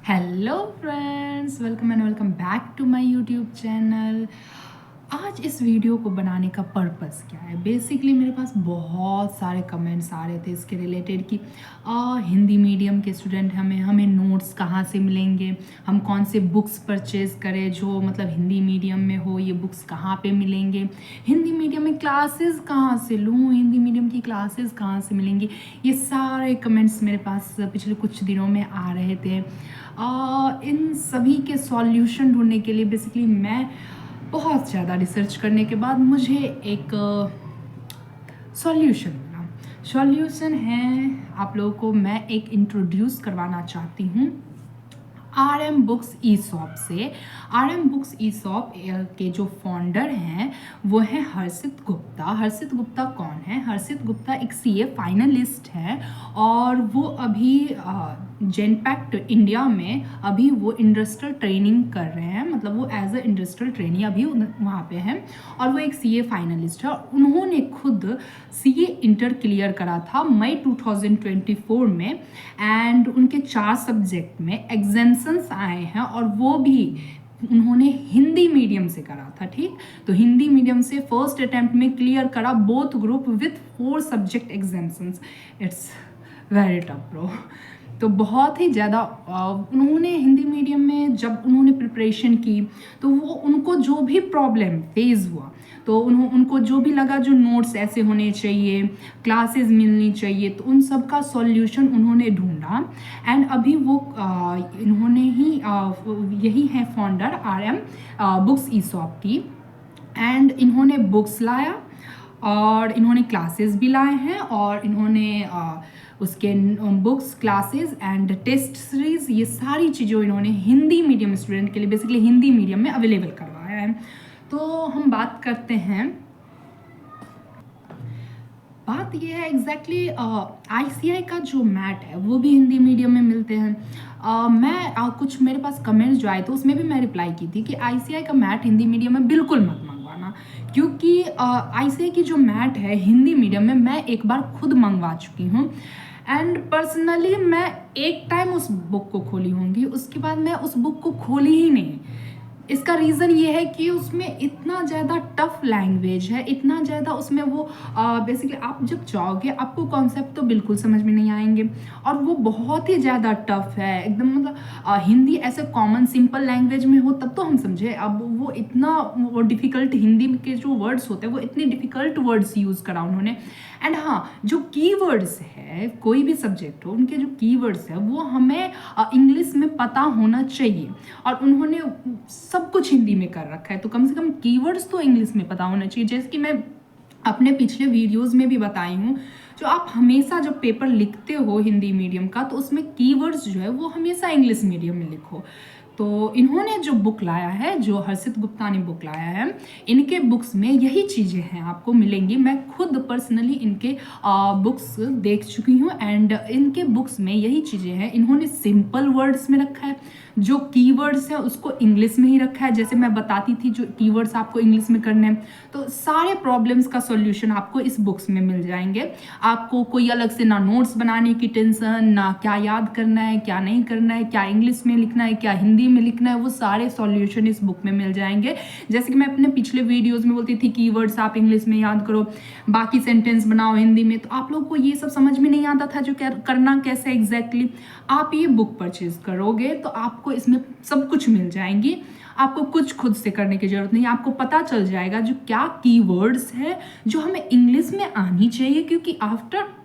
Hello friends, welcome and welcome back to my YouTube channel. आज इस video को बनाने का पर्पस क्या है? बेसिकली मेरे पास बहुत सारे कमेंट्स आ रहे थे इसके रिलेटेड कि हिंदी मीडियम के स्टूडेंट हमें नोट्स कहाँ से मिलेंगे, हम कौन से बुक्स परचेज़ करें जो मतलब हिंदी मीडियम में हो, ये बुक्स कहाँ पे मिलेंगे, हिंदी मीडियम में क्लासेस कहाँ से लूँ, हिंदी मीडियम की क्लासेस कहाँ से मिलेंगी। ये सारे कमेंट्स मेरे पास पिछले कुछ दिनों में आ रहे थे। इन सभी के सॉल्यूशन ढूंढने के लिए बेसिकली मैं बहुत ज़्यादा रिसर्च करने के बाद मुझे एक सॉल्यूशन मिला। सॉल्यूशन है, आप लोगों को मैं एक इंट्रोड्यूस करवाना चाहती हूँ RM बुक्स ई शॉप से। RM बुक्स ई शॉप के जो फाउंडर हैं वो है हर्षित गुप्ता। हर्षित गुप्ता कौन है? हर्षित गुप्ता एक CA फाइनलिस्ट है और वो अभी जेनपैक्ट इंडिया में अभी वो इंडस्ट्रियल ट्रेनिंग कर रहे हैं, मतलब वो एज अ इंडस्ट्रियल ट्रेनी अभी वहाँ पे हैं और वो एक CA फाइनलिस्ट है। उन्होंने खुद CA इंटर क्लियर करा था मई 2024 में एंड उनके 4 सब्जेक्ट में एग्जेम्पशंस आए हैं और वो भी उन्होंने हिंदी मीडियम से करा था। ठीक, तो हिंदी मीडियम से फर्स्ट अटेम्प्ट में क्लियर करा both group with 4 subject exemptions. It's very tough bro. तो बहुत ही ज़्यादा उन्होंने हिंदी मीडियम में जब उन्होंने प्रिपरेशन की तो वो उनको जो भी प्रॉब्लम फेस हुआ तो उनको जो भी लगा जो नोट्स ऐसे होने चाहिए, क्लासेस मिलनी चाहिए, तो उन सब का सॉल्यूशन उन्होंने ढूंढा एंड अभी वो इन्होंने ही यही है founder RM books e shop की एंड इन्होंने बुक्स लाया और इन्होंने क्लासेस भी लाए हैं और इन्होंने उसके books, classes and test series, ये सारी चीज़ें इन्होंने हिंदी मीडियम स्टूडेंट के लिए बेसिकली हिंदी मीडियम में अवेलेबल करवाया है। तो हम बात करते हैं, बात ये है एग्जैक्टली ICI का जो मैट है वो भी हिंदी मीडियम में मिलते हैं। मैं कुछ मेरे पास कमेंट्स जो आए थे उसमें भी मैं रिप्लाई की थी कि ICI का मैट हिंदी मीडियम में बिल्कुल मत मंगवाना, क्योंकि ICI की जो मैट है हिंदी मीडियम में मैं एक बार खुद मंगवा चुकी हूँ एंड पर्सनली मैं एक टाइम उस बुक को खोली होंगी, उसके बाद मैं उस बुक को खोली ही नहीं। इसका रीज़न ये है कि उसमें इतना ज़्यादा टफ लैंग्वेज है, इतना ज़्यादा उसमें वो बेसिकली आप जब जाओगे आपको कॉन्सेप्ट तो बिल्कुल समझ में नहीं आएंगे और वो बहुत ही ज़्यादा टफ है एकदम। मतलब हिंदी ऐसे कॉमन सिंपल लैंग्वेज में हो तब तो हम समझे, अब वो इतना वो डिफ़िकल्ट हिंदी के जो वर्ड्स होते हैं वो इतने डिफ़िकल्ट वर्ड्स यूज़ करा उन्होंने। एंड हाँ, जो कीवर्ड्स है कोई भी सब्जेक्ट हो उनके जो कीवर्ड्स है वो हमें इंग्लिश में पता होना चाहिए और उन्होंने सब कुछ हिंदी में कर रखा है, तो कम से कम कीवर्ड्स तो इंग्लिश में पता होना चाहिए। जैसे कि मैं अपने पिछले वीडियोस में भी बताई हूँ, जो आप हमेशा जब पेपर लिखते हो हिंदी मीडियम का तो उसमें कीवर्ड्स जो है वो हमेशा इंग्लिश मीडियम में लिखो। तो इन्होंने जो बुक लाया है, जो हर्षित गुप्ता ने बुक लाया है, इनके बुक्स में यही चीज़ें हैं आपको मिलेंगी। मैं खुद पर्सनली इनके बुक्स देख चुकी हूँ एंड इनके बुक्स में यही चीज़ें हैं। इन्होंने सिंपल वर्ड्स में रखा है, जो कीवर्ड्स है उसको इंग्लिश में ही रखा है, जैसे मैं बताती थी जो कीवर्ड्स आपको इंग्लिश में करने हैं। तो सारे प्रॉब्लम्स का सॉल्यूशन आपको इस बुक्स में मिल जाएंगे। आपको कोई अलग से ना नोट्स बनाने की टेंशन, ना क्या याद करना है क्या नहीं करना है, क्या इंग्लिश में लिखना है क्या हिंदी में लिखना है, वो सारे सॉल्यूशन इस बुक में मिल जाएंगे। जैसे कि मैं अपने पिछले वीडियोस में बोलती थी कीवर्ड्स आप इंग्लिश में याद करो, बाकी सेंटेंस बनाओ हिंदी में, तो आप लोगों को ये सब समझ में नहीं आता था जो करना कैसे एग्जैक्टली। आप ये बुक परचेज करोगे तो आपको इसमें सब कुछ मिल जाएंगी, आपको कुछ खुद से करने की जरूरत नहीं, आपको पता चल जाएगा जो क्या कीवर्ड्स है जो हमें इंग्लिश में आनी चाहिए, क्योंकि after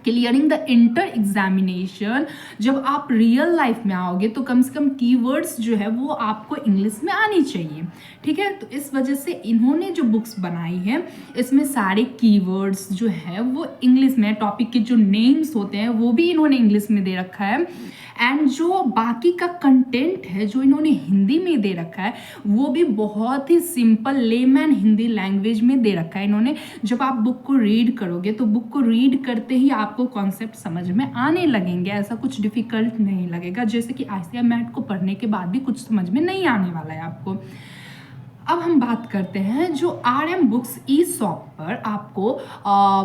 clearing the inter examination जब आप रियल लाइफ में आओगे तो कम से कम कीवर्ड्स जो है वो आपको इंग्लिश में आनी चाहिए। ठीक है, तो इस वजह से इन्होंने जो बुक्स बनाई है इसमें सारे कीवर्ड्स जो है वो इंग्लिश में, टॉपिक के जो नेम्स होते हैं वो भी इन्होंने इंग्लिश में दे रखा है एंड जो बाकी का कंटेंट है जो इन्होंने हिंदी में दे रखा है वो भी बहुत ही सिंपल लेमैन हिंदी लैंग्वेज में दे रखा है इन्होंने। जब आप बुक को रीड करोगे तो बुक को रीड करते ही आपको कॉन्सेप्ट समझ में आने लगेंगे, ऐसा कुछ डिफिकल्ट नहीं लगेगा, जैसे कि ICI मैट को पढ़ने के बाद भी कुछ समझ में नहीं आने वाला है आपको। अब हम बात करते हैं जो RM बुक्स ई शॉप पर आपको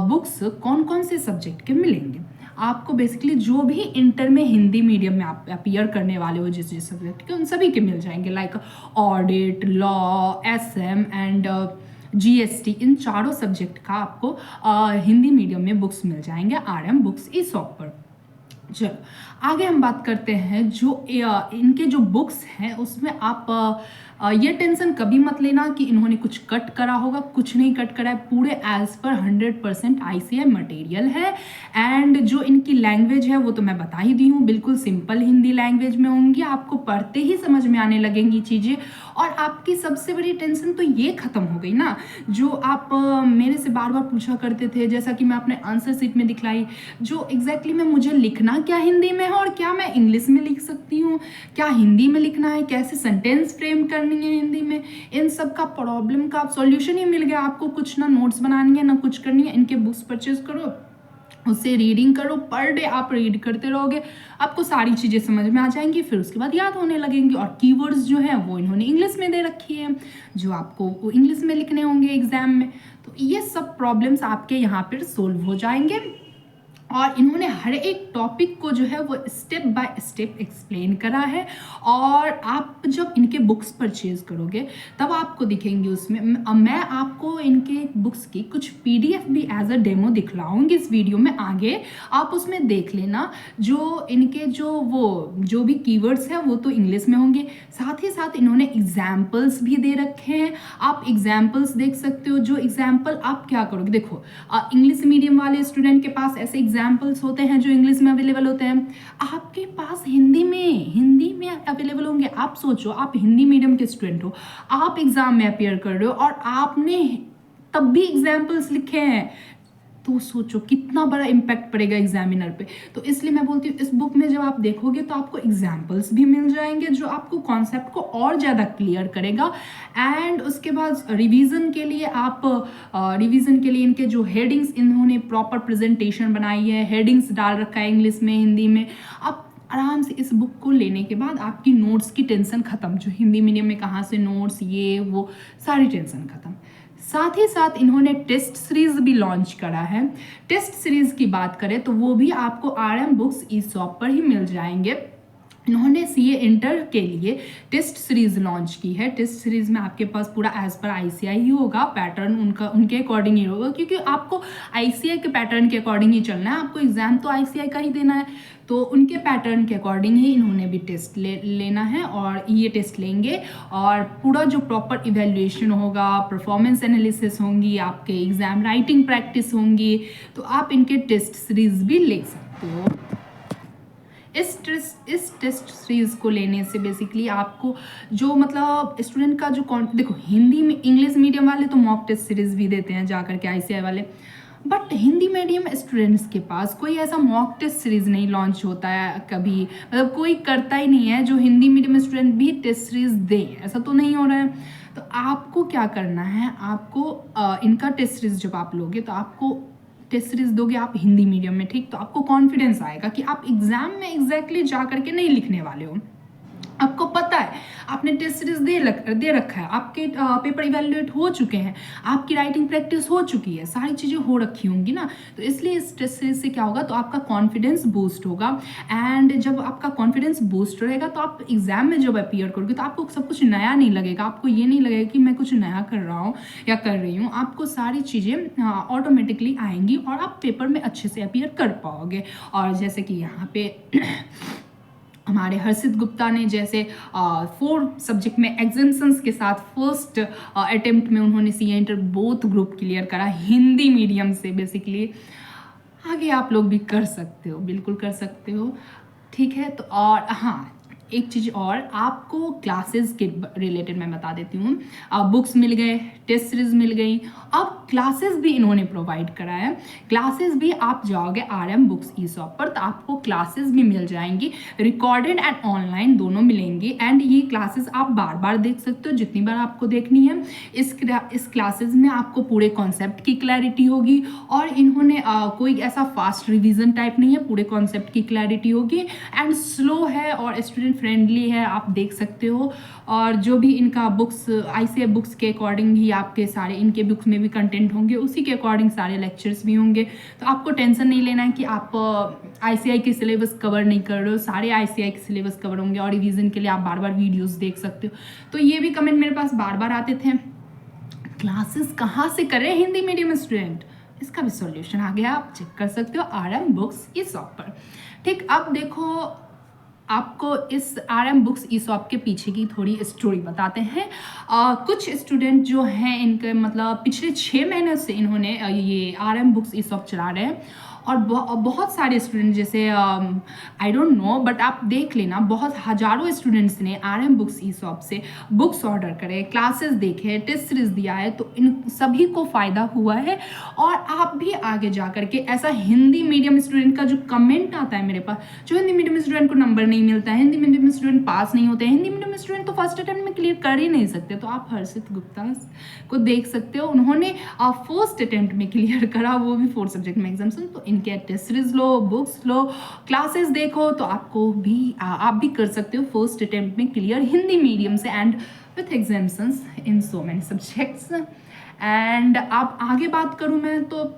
बुक्स कौन कौन से सब्जेक्ट के मिलेंगे। आपको बेसिकली जो भी इंटर में हिंदी मीडियम में आप अपीयर करने वाले हो जिस जिस सब्जेक्ट के, उन सभी के मिल जाएंगे, like audit, law, SM and GST, इन चारों सब्जेक्ट का आपको हिंदी मीडियम में बुक्स मिल जाएंगे आरएम बुक्स ई शॉप पर। चलो आगे हम बात करते हैं जो इनके जो बुक्स हैं उसमें आप ये टेंशन कभी मत लेना कि इन्होंने कुछ कट करा होगा, कुछ नहीं कट करा है, पूरे एज पर 100% आईसीआई मटेरियल है। एंड जो इनकी लैंग्वेज है वो तो मैं बता ही दी हूँ, बिल्कुल सिंपल हिंदी लैंग्वेज में होंगी, आपको पढ़ते ही समझ में आने लगेंगी चीज़ें। और आपकी सबसे बड़ी टेंशन तो ये ख़त्म हो गई ना, जो आप मेरे से बार बार पूछा करते थे, जैसा कि मैं अपने आंसर शीट में दिखलाई, जो एग्जैक्टली में मुझे लिखना क्या हिंदी में है और क्या मैं इंग्लिश में लिख सकती हूँ, क्या हिंदी में लिखना है, कैसे सेंटेंस फ्रेम करनी है हिंदी में, इन सब का प्रॉब्लम का सॉल्यूशन ही मिल गया आपको। कुछ ना नोट्स बनानी है ना कुछ करनी है, इनके बुक्स परचेज करो, उससे रीडिंग करो, पर डे आप रीड करते रहोगे, आपको सारी चीज़ें समझ में आ जाएंगी, फिर उसके बाद याद होने लगेंगी। और कीवर्ड्स जो हैं वो इन्होंने इंग्लिश में दे रखी है, जो आपको वो इंग्लिश में लिखने होंगे एग्जाम में। तो ये सब प्रॉब्लम्स आपके यहाँ पर सोल्व हो जाएंगे। और इन्होंने हर एक टॉपिक को जो है वो स्टेप बाय स्टेप एक्सप्लेन करा है। और आप जब इनके बुक्स परचेज करोगे तब आपको दिखेंगे उसमें, मैं आपको इनके बुक्स की कुछ पीडीएफ भी एज अ डेमो दिखलाऊंगी इस वीडियो में आगे, आप उसमें देख लेना। जो इनके जो भी कीवर्ड्स हैं वो तो इंग्लिश में होंगे, साथ ही साथ इन्होंने एग्जाम्पल्स भी दे रखे हैं, आप एग्जाम्पल्स देख सकते हो। जो एग्जाम्पल आप क्या करोगे, देखो इंग्लिश मीडियम वाले स्टूडेंट के पास ऐसे एग्जाम्पल्स होते हैं जो इंग्लिश में अवेलेबल होते हैं, आपके पास हिंदी में अवेलेबल होंगे। आप सोचो, आप हिंदी मीडियम के स्टूडेंट हो, आप एग्जाम में अपियर कर रहे हो और आपने तब भी एग्जाम्पल्स लिखे हैं, तो सोचो कितना बड़ा इम्पैक्ट पड़ेगा एग्जामिनर पे। तो इसलिए मैं बोलती हूँ इस बुक में जब आप देखोगे तो आपको एग्जाम्पल्स भी मिल जाएंगे जो आपको कॉन्सेप्ट को और ज़्यादा क्लियर करेगा। एंड उसके बाद रिवीजन के लिए इनके जो हेडिंग्स, इन्होंने प्रॉपर प्रेजेंटेशन बनाई है, हेडिंग्स डाल रखा है इंग्लिश में, हिंदी में। आप आराम से इस बुक को लेने के बाद आपकी नोट्स की टेंशन ख़त्म, जो हिंदी मीडियम में कहाँ से नोट्स, ये वो सारी टेंशन ख़त्म। साथ ही साथ इन्होंने टेस्ट सीरीज भी लॉन्च करा है। टेस्ट सीरीज की बात करें तो वो भी आपको आरएम बुक्स ई शॉप पर ही मिल जाएंगे। इन्होंने सीए इंटर के लिए टेस्ट सीरीज लॉन्च की है। टेस्ट सीरीज में आपके पास पूरा एज पर आईसीआई ही होगा, पैटर्न उनके अकॉर्डिंग ही होगा, क्योंकि आपको आईसीआई के पैटर्न के अकॉर्डिंग ही चलना है, आपको एग्जाम तो आईसीआई का ही देना है, तो उनके पैटर्न के अकॉर्डिंग ही इन्होंने भी टेस्ट लेना है और ये टेस्ट लेंगे। और पूरा जो प्रॉपर इवेल्युएशन होगा, परफॉर्मेंस एनालिसिस होंगी, आपके एग्जाम राइटिंग प्रैक्टिस होंगी, तो आप इनके टेस्ट सीरीज भी ले सकते हो। इस टेस्ट सीरीज को लेने से बेसिकली आपको जो मतलब स्टूडेंट का जो देखो, हिंदी में इंग्लिश मीडियम वाले तो मॉक टेस्ट सीरीज भी देते हैं जा करके आईसीआई वाले, बट हिंदी मीडियम स्टूडेंट्स के पास कोई ऐसा मॉक टेस्ट सीरीज नहीं लॉन्च होता है कभी, मतलब कोई करता ही नहीं है जो हिंदी मीडियम स्टूडेंट भी टेस्ट सीरीज दे, ऐसा तो नहीं हो रहा है। तो आपको क्या करना है, आपको इनका टेस्ट सीरीज जब आप लोगे तो आपको टेस्ट सीरीज दोगे आप हिंदी मीडियम में, ठीक, तो आपको कॉन्फिडेंस आएगा कि आप एग्जाम में एग्जैक्टली जा करके नहीं लिखने वाले हो। आपको पता है आपने टेस्ट सीरीज दे रखा है, आपके पेपर इवेल्युएट हो चुके हैं, आपकी राइटिंग प्रैक्टिस हो चुकी है, सारी चीज़ें हो रखी होंगी ना। तो इसलिए इस टेस्ट सीरीज से क्या होगा, तो आपका कॉन्फिडेंस बूस्ट होगा। एंड जब आपका कॉन्फिडेंस बूस्ट रहेगा तो आप एग्जाम में जब अपीयर करोगे तो आपको सब कुछ नया नहीं लगेगा, आपको ये नहीं लगेगा कि मैं कुछ नया कर रहा हूँ या कर रही हूँ, आपको सारी चीज़ें ऑटोमेटिकली आएंगी और आप पेपर में अच्छे से अपीयर कर पाओगे। और जैसे कि यहाँ पे हमारे हर्षित गुप्ता ने जैसे 4 सब्जेक्ट में एग्जाम्शंस के साथ फर्स्ट अटेम्प्ट में उन्होंने CA inter both group clear करा हिंदी मीडियम से। बेसिकली आगे आप लोग भी कर सकते हो, बिल्कुल कर सकते हो, ठीक है। तो और हाँ, एक चीज़ और आपको क्लासेस के रिलेटेड मैं बता देती हूँ। बुक्स मिल गए, टेस्ट सीरीज मिल गई, अब क्लासेस भी इन्होंने प्रोवाइड करा है। क्लासेस भी आप जाओगे आरएम बुक्स ई शॉप पर तो आपको क्लासेस भी मिल जाएंगी, रिकॉर्डेड एंड ऑनलाइन दोनों मिलेंगी। एंड ये क्लासेस आप बार बार देख सकते हो जितनी बार आपको देखनी है। इस क्लासेस में आपको पूरे कॉन्सेप्ट की क्लैरिटी होगी और इन्होंने कोई ऐसा फास्ट रिविजन टाइप नहीं है, पूरे कॉन्सेप्ट की क्लैरिटी होगी एंड स्लो है और स्टूडेंट फ्रेंडली है, आप देख सकते हो। और जो भी इनका बुक्स ICI बुक्स के अकॉर्डिंग ही आपके सारे इनके बुक्स में भी कंटेंट होंगे, उसी के अकॉर्डिंग सारे लेक्चर्स भी होंगे। तो आपको टेंशन नहीं लेना है कि आप ICI के सिलेबस कवर नहीं कर रहे हो, सारे ICI के सिलेबस कवर होंगे। और रिवीजन के लिए आप बार बार वीडियोस देख सकते हो। तो ये भी कमेंट मेरे पास बार बार आते थे, क्लासेस कहाँ से करें हिंदी मीडियम स्टूडेंट। इसका भी सॉल्यूशन आ गया, आप चेक कर सकते हो RM बुक्स ईसॉप पर। ठीक, अब देखो आपको इस RM बुक्स ईसॉप के पीछे की थोड़ी स्टोरी बताते हैं। कुछ स्टूडेंट जो हैं इनके मतलब पिछले 6 महीने से इन्होंने ये RM बुक्स ईसॉप चला रहे हैं। और बहुत सारे स्टूडेंट जैसे आई डोंट नो, बट आप देख लेना, बहुत हजारों स्टूडेंट्स ने RM बुक्स ईसॉप से बुक्स ऑर्डर करे, क्लासेस देखे, टेस्ट सीरीज दिया है। तो इन सभी को फ़ायदा हुआ है। और आप भी आगे जा करके ऐसा हिंदी मीडियम स्टूडेंट का जो कमेंट आता है मेरे पास, जो हिंदी मीडियम स्टूडेंट को नंबर नहीं मिलता है, हिंदी मीडियम स्टूडेंट पास नहीं होते हैं, हिंदी मीडियम स्टूडेंट तो फर्स्ट अटेम्प्ट में क्लियर कर ही नहीं सकते। तो आप हर्षित गुप्ता को देख सकते हो, उन्होंने फर्स्ट अटेम्प्ट में क्लियर करा, वो भी 4 सब्जेक्ट में एग्जाम्स। तो इनके टेस्ट सीरीज लो, बुक्स लो, क्लासेस देखो, तो आपको भी आप भी कर सकते हो फर्स्ट अटेम्प्ट में क्लियर हिंदी मीडियम से and with exams in so many subjects. And आप आगे बात करूँ मैं तो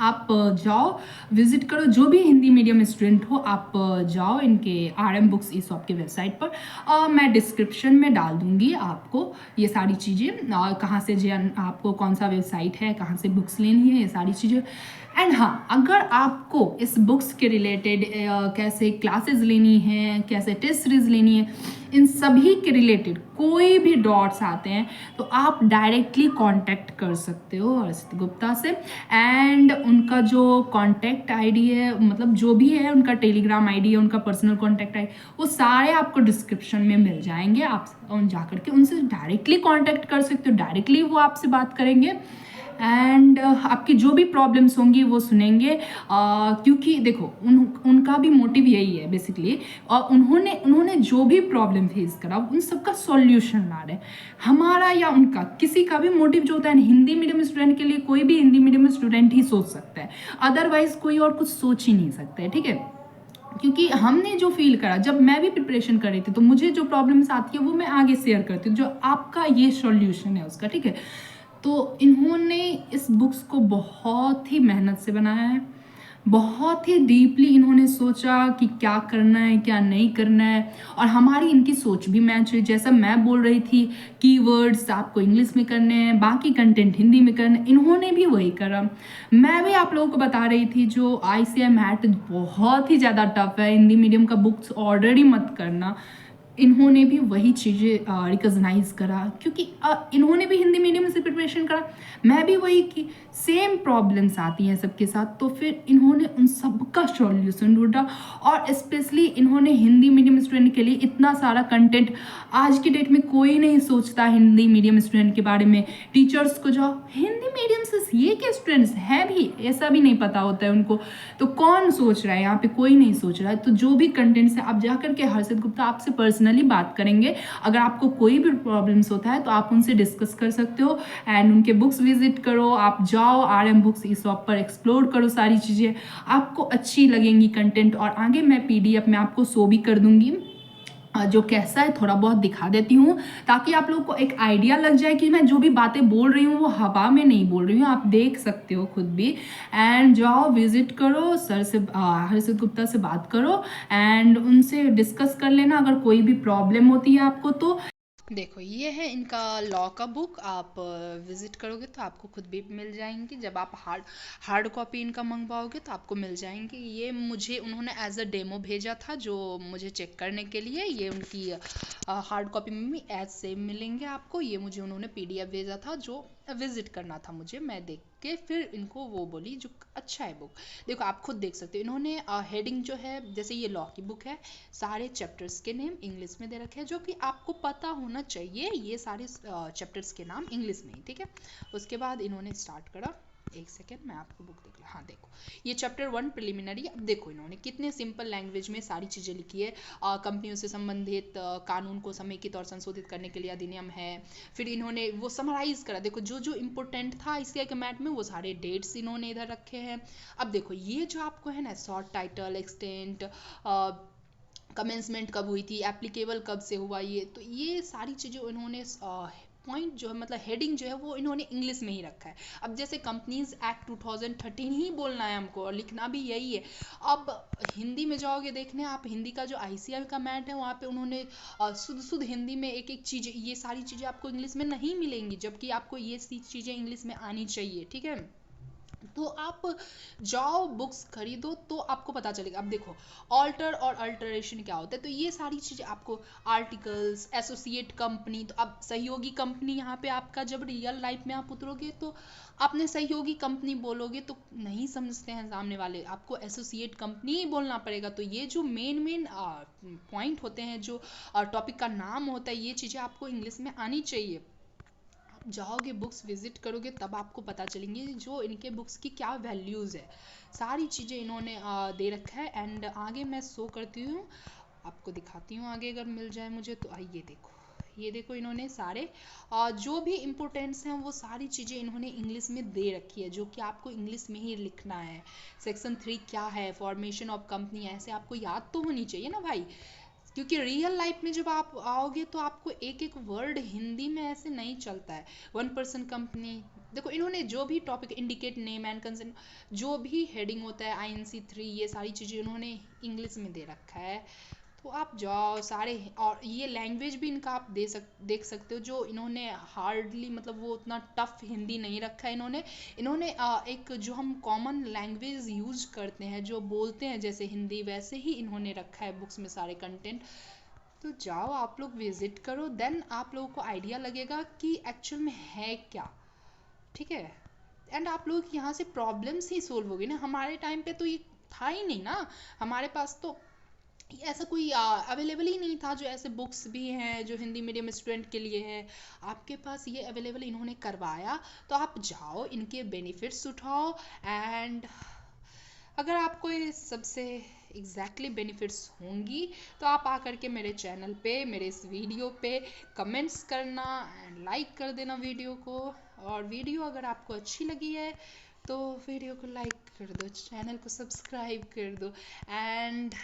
आप जाओ विजिट करो, जो भी हिंदी मीडियम स्टूडेंट हो आप जाओ इनके RM बुक्स ईसॉप के वेबसाइट पर। मैं डिस्क्रिप्शन में डाल दूंगी आपको ये सारी चीज़ें, कहाँ से आपको कौन सा वेबसाइट है, कहाँ से बुक्स लेनी है, ये सारी चीज़ें। एंड हाँ, अगर आपको इस बुक्स के रिलेटेड कैसे क्लासेस लेनी है, कैसे टेस्ट सीरीज लेनी है, इन सभी के रिलेटेड कोई भी डॉट्स आते हैं तो आप डायरेक्टली कांटेक्ट कर सकते हो हर्षित गुप्ता से। एंड उनका जो कांटेक्ट आईडी है, मतलब जो भी है उनका टेलीग्राम आईडी है, उनका पर्सनल कांटेक्ट आईडी, वो सारे आपको डिस्क्रिप्शन में मिल जाएंगे। आप जा करके उनसे डायरेक्टली कांटेक्ट कर सकते हो, डायरेक्टली वो आपसे बात करेंगे। एंड आपकी जो भी प्रॉब्लम्स होंगी वो सुनेंगे, क्योंकि देखो उनका भी मोटिव यही है बेसिकली। और उन्होंने जो भी प्रॉब्लम फेस करा उन सबका सॉल्यूशन ला रहे हैं। हमारा या उनका किसी का भी मोटिव जो होता है, हिंदी मीडियम स्टूडेंट के लिए कोई भी हिंदी मीडियम स्टूडेंट ही सोच सकता है, अदरवाइज कोई और कुछ सोच ही नहीं सकता है। ठीक है, क्योंकि हमने जो फील करा, जब मैं भी प्रिपरेशन कर रही थी तो मुझे जो प्रॉब्लम्स आती है वो मैं आगे शेयर करती हूँ, जो आपका ये सॉल्यूशन है उसका। ठीक है, तो इन्होंने इस बुक्स को बहुत ही मेहनत से बनाया है, बहुत ही डीपली इन्होंने सोचा कि क्या करना है क्या नहीं करना है। और हमारी इनकी सोच भी मैच हुई। जैसा मैं बोल रही थी कीवर्ड्स आपको इंग्लिश में करने हैं, बाकी कंटेंट हिंदी में करना, इन्होंने भी वही करा। मैं भी आप लोगों को बता रही थी जो ICI मैथ बहुत ही ज़्यादा टफ है, हिंदी मीडियम का बुक्स ऑर्डर ही मत करना। इन्होंने भी वही चीज़ें रिकॉग्नाइज करा, क्योंकि इन्होंने भी हिंदी मीडियम से प्रिपरेशन करा, मैं भी वही की, सेम प्रॉब्लम्स आती हैं सबके साथ। तो फिर इन्होंने उन सब का सॉल्यूशन ढूंढा। और स्पेशली इन्होंने हिंदी मीडियम स्टूडेंट के लिए इतना सारा कंटेंट, आज की डेट में कोई नहीं सोचता हिंदी मीडियम स्टूडेंट के बारे में। टीचर्स को जाओ, हिंदी मीडियम से ये के स्टूडेंट्स हैं भी, ऐसा भी नहीं पता होता है उनको। तो कौन सोच रहा है यहाँ पे, कोई नहीं सोच रहा है। तो जो भी कंटेंट्स है, आप जा करके हर्षित गुप्ता आपसे पर्सनली बात करेंगे। अगर आपको कोई भी प्रॉब्लम्स होता है तो आप उनसे डिस्कस कर सकते हो। एंड उनके बुक्स विजिट करो, आप जाओ RM बुक्स ईसॉप पर एक्सप्लोर करो, सारी चीज़ें आपको अच्छी लगेंगी कंटेंट। और आगे मैं PDF में आपको शो भी कर दूंगी, जो कैसा है थोड़ा बहुत दिखा देती हूँ, ताकि आप लोगों को एक आइडिया लग जाए कि मैं जो भी बातें बोल रही हूँ वो हवा में नहीं बोल रही हूँ, आप देख सकते हो खुद भी। एंड जाओ विजिट करो, सर से हर्षित गुप्ता से बात करो एंड उनसे डिस्कस कर लेना अगर कोई भी प्रॉब्लम होती है आपको तो। देखो ये है इनका लॉ का बुक, आप विजिट करोगे तो आपको खुद भी मिल जाएंगी। जब आप हार्ड कॉपी इनका मंगवाओगे तो आपको मिल जाएंगी। ये मुझे उन्होंने एज अ डेमो भेजा था, जो मुझे चेक करने के लिए। ये उनकी हार्ड कॉपी में भी एज सेम मिलेंगे आपको। ये मुझे उन्होंने PDF भेजा था, जो विजिट करना था मुझे, मैं देख के फिर इनको वो बोली जो अच्छा है बुक। देखो आप खुद देख सकते हो, इन्होंने हेडिंग जो है, जैसे ये लॉ की बुक है, सारे चैप्टर्स के नेम इंग्लिश में दे रखे हैं, जो कि आपको पता होना चाहिए। ये सारे चैप्टर्स के नाम इंग्लिश में ही, ठीक है। उसके बाद इन्होंने स्टार्ट करा, एक सेकेंड मैं आपको बुक देख, हाँ देखो ये चैप्टर 1 प्रिलिमिनरी। अब देखो इन्होंने कितने सिंपल लैंग्वेज में सारी चीज़ें लिखी है। कंपनियों से संबंधित कानून को समेकित और संशोधित करने के लिए अधिनियम है। फिर इन्होंने वो समराइज करा, देखो जो जो इम्पोर्टेंट था ICI के मैथ में वो सारे डेट्स इन्होंने इधर रखे हैं। अब देखो ये जो आपको है ना, शॉर्ट टाइटल, एक्सटेंट, कमेंसमेंट कब हुई थी, एप्लीकेबल कब से हुआ, ये तो ये सारी चीज़ें इन्होंने पॉइंट जो है मतलब हेडिंग जो है वो इन्होंने इंग्लिश में ही रखा है। अब जैसे कंपनीज एक्ट 2013 ही बोलना है हमको और लिखना भी यही है। अब हिंदी में जाओगे देखने आप, हिंदी का जो आईसीआई का मैट है वहाँ पे उन्होंने शुद्ध शुद्ध हिंदी में एक एक चीज़, ये सारी चीज़ें आपको इंग्लिश में नहीं मिलेंगी, जबकि आपको ये चीज़ें इंग्लिश में आनी चाहिए, ठीक है। तो आप जाओ बुक्स खरीदो तो आपको पता चलेगा। अब देखो ऑल्टर और अल्टरेशन क्या होता है, तो ये सारी चीज़ें आपको, आर्टिकल्स, एसोसिएट कंपनी, तो अब सहयोगी कंपनी यहाँ पे आपका जब रियल लाइफ में आप उतरोगे तो आपने सहयोगी कंपनी बोलोगे तो नहीं समझते हैं सामने वाले, आपको एसोसिएट कंपनी ही बोलना पड़ेगा। तो ये जो मेन मेन पॉइंट होते हैं, जो टॉपिक का नाम होता है, ये चीज़ें आपको इंग्लिश में आनी चाहिए। जाओगे बुक्स विजिट करोगे तब आपको पता चलेंगे जो इनके बुक्स की क्या वैल्यूज़ है, सारी चीज़ें इन्होंने दे रखा है। एंड आगे मैं शो करती हूँ, आपको दिखाती हूँ आगे अगर मिल जाए मुझे तो। ये देखो, ये देखो इन्होंने सारे जो भी इम्पोर्टेंट्स हैं वो सारी चीज़ें इन्होंने इंग्लिश में दे रखी है, जो कि आपको इंग्लिश में ही लिखना है। सेक्शन 3 क्या है, फॉर्मेशन ऑफ कंपनी, ऐसे आपको याद तो होनी चाहिए ना भाई, क्योंकि रियल लाइफ में जब आप आओगे तो आपको एक एक वर्ड हिंदी में ऐसे नहीं चलता है। 1% कंपनी, देखो इन्होंने जो भी topic, indicate name and concern, जो भी हेडिंग होता है INC 3, ये सारी चीज़ें इन्होंने इंग्लिश में दे रखा है। तो आप जाओ सारे, और ये लैंग्वेज भी इनका आप देख सकते हो, जो इन्होंने हार्डली मतलब वो उतना टफ हिंदी नहीं रखा है इन्होंने। इन्होंने एक जो हम कॉमन लैंग्वेज यूज करते हैं, जो बोलते हैं जैसे हिंदी, वैसे ही इन्होंने रखा है बुक्स में सारे कंटेंट। तो जाओ आप लोग विजिट करो, देन आप लोगों को आइडिया लगेगा कि एक्चुअल में है क्या, ठीक है। एंड आप लोग यहाँ से प्रॉब्लम्स ही सोल्व होगी ना, हमारे टाइम पे तो ये था ही नहीं ना, हमारे पास तो ऐसा कोई अवेलेबल ही नहीं था। जो ऐसे बुक्स भी हैं जो हिंदी मीडियम स्टूडेंट के लिए है, आपके पास ये अवेलेबल इन्होंने करवाया, तो आप जाओ इनके बेनिफिट्स उठाओ। एंड अगर आपको ये सबसे एग्जैक्टली बेनिफिट्स होंगी तो आप आकर के मेरे चैनल पे, मेरे इस वीडियो पे कमेंट्स करना एंड लाइक कर देना वीडियो को। और वीडियो अगर आपको अच्छी लगी है तो वीडियो को लाइक कर दो, चैनल को सब्सक्राइब कर दो। एंड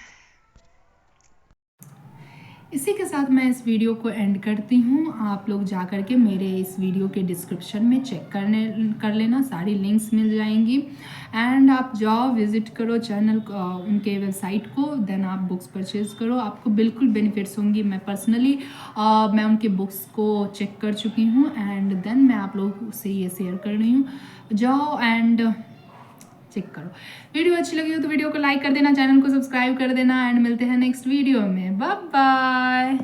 इसी के साथ मैं इस वीडियो को एंड करती हूँ। आप लोग जा कर के मेरे इस वीडियो के डिस्क्रिप्शन में चेक कर लेना, सारी लिंक्स मिल जाएंगी। एंड आप जाओ विजिट करो चैनल उनके वेबसाइट को, देन आप बुक्स परचेज करो, आपको बिल्कुल बेनिफिट्स होंगी। मैं पर्सनली मैं उनके बुक्स को चेक कर चुकी हूँ एंड देन मैं आप लोगों से ये शेयर कर रही हूँ। जाओ एंड चेक करो। वीडियो अच्छी लगी हो तो वीडियो को लाइक कर देना, चैनल को सब्सक्राइब कर देना एंड मिलते हैं नेक्स्ट वीडियो में। Bye bye.